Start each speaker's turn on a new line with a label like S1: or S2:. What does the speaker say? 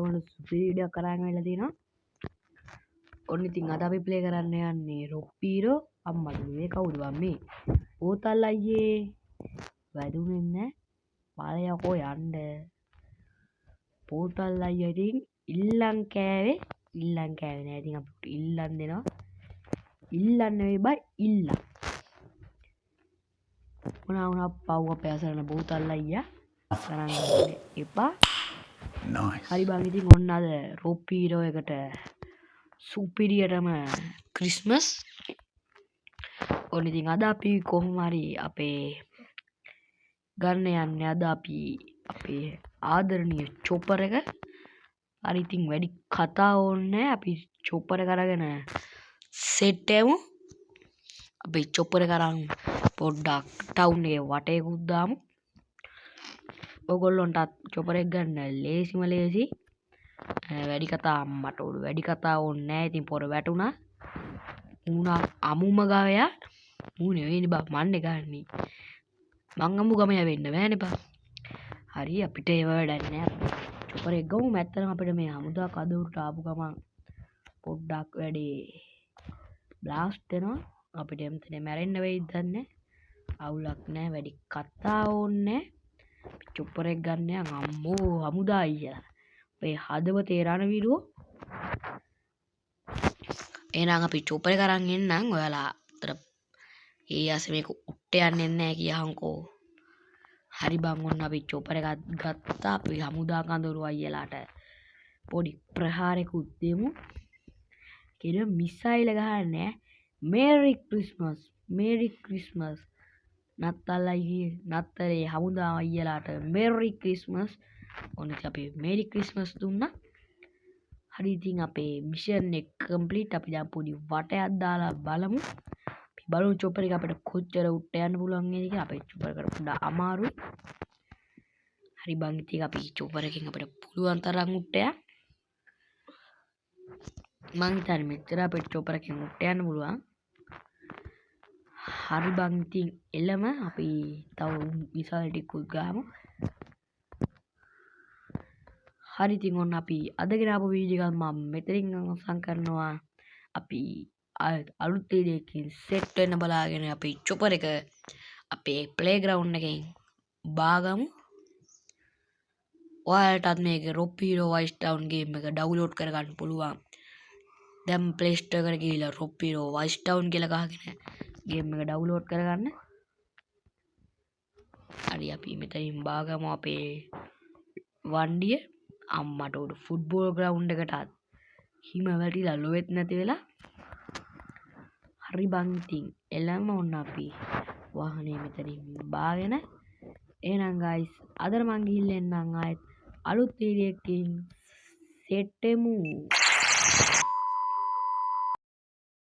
S1: ඔන්න සුපිරිඩියක් කරන් වෙලා තිනවා. ඔන්න ඉතින් අද අපි ප්ලේ කරන්න යන්නේ රොප්පීරෝ අම්මට මේ කවුද මේ? ඕතල් අයියේ වැදුනේ නැහැ. බලයකෝ යන්න. පෝතල් අයියා ඉතින් ඉල්ලන් කෑවේ නෑ. ඉතින් අපිට ඉල්ලන් දෙනවා. ඉල්ලන්න නෙවෙයි බයි ඉල්ලන්. මොනවා පව් අපේ අසරණ පෝතල් අයියා කරන්න එපා. nice. හරි බං ඉතින් ඔන්න අද රොප්පීරෝ එකට සුපිරියටම ක්‍රිස්මස්. ඔන්න ඉතින් අද අපි කොහොම හරි අපේ ගන්න යන්නේ අද අපි අපේ ආදරණීය චොපර් එක. හරි ඉතින් වැඩි කතා ඕනේ අපි චොපර් එක අරගෙන සෙට් එමු. අපි චොපර් එක අරන් පොඩ්ඩක් ටවුන් එකේ වටේකුත් දාමු. ඔයගොල්ලන්ට චොපර් එක ගන්න ලේසි. වැඩි කතා මට වැඩි කතා ඕනේ නැහැ. ඉතින් පොර වැටුණා. උණා අමුම ගවයා. ඌ නෙවෙයිනේ බා මන්නේ ගන්නේ. මං අමු ගමයා වෙන්න බෑනේ බා. හරි අපිට ඒව වැඩක් නැහැ. චොපර් එක ගමු. මැත්තටම අපිට මේ හමුදා කදවුරට ආපු ගමන් පොඩ්ඩක් වැඩේ බ්ලාස්ට් වෙනවා. අපිට එම්තනේ මැරෙන්න වෙයිද දන්නේ. අවුලක් නැහැ. වැඩි කතා ඕනේ නැහැ. චොපර් එක ගන්න යන් අම්මෝ හමුදා අයියා. අපේ හදවතේ රණවිරුවෝ. එහෙනම් අපි චොපර් එක අරන් එන්නම්. ඔයාලා අතර ඒ ආසේ මේක උට්ට යන්නේ නැහැ කියහන්කෝ. හරි බං ඔන්න අපි චොපර් එකක් ගත්තා. අපි හමුදා කඳුරු අයියලාට පොඩි ප්‍රහාරයකුත් දෙමු. කියන මිසයිල ගහන්නේ මේරි ක්‍රිස්මස් නත්තල් අයියේ නත්තරේ හමුදා අයියලාට මේරි ක්‍රිස්මස්. ඔන්න ඉතින් අපි මේරි ක්‍රිස්මස් දුන්නා. හරි ඉතින් අපේ මිෂන් එක කම්ප්ලීට්. අපි දැන් පොඩි වටයක් දාලා බලමු. අපි බලමු චොපර් එක අපිට කොච්චර උට්ට යන්න පුළුවන් වේද කියලා. අපේ චොපර් එකට පොඩ්ඩක් අමාරුයි. හරි බං ඉතින් අපි චොපර් එකෙන් අපිට පුළුවන් තරම් උට්ට යන්න. මං හිතන්නේ මෙච්චර අපිට චොපර් එකෙන් උට්ට යන්න පුළුවන්. හරි බං ඉතින් එළම අපි තව විසල් ටිකුත් ගාමු. හරි ඉතින් ඔන්න අපි අදගෙන ආපු වීඩියෝ එක මම මෙතනින් අවසන් කරනවා. අපි අලුත් වීඩියෝ එකකින් සෙට් වෙන්න බලාගෙන අපි චොපර් එක අපේ ප්ලේග්‍රවුන්ඩ් එකෙන් බාගමු. ඔයාලටත් මේක රොප්පීරෝ වයිස් ටවුන් ගේම් එක ඩවුන්ලෝඩ් කරගන්න පුළුවන්. දැන් ප්ලේ ස්ටෝර් එකට ගිහිල්ලා රොප්පීරෝ වයිස් ටවුන් කියලා ගහගෙන ගේම් එක ඩවුන්ලෝඩ් කරගන්න. හරි අපි මෙතනින් බාගමු අපේ වණ්ඩිය. අම්මට උඩ ෆුට්බෝල් ග්‍රවුන්ඩ් එකටත් හිම වැටිලා ලොවෙත් නැති වෙලා. හරි බං ඉතින් එළම ඔන්න අපි වාහනේ මෙතනින් බාගෙන. එහෙනම් ගයිස් අදට මං ගිහිල්ලා එන්නම් ආයෙත් අලුත් වීඩියෝ එකකින් සෙට් එමු.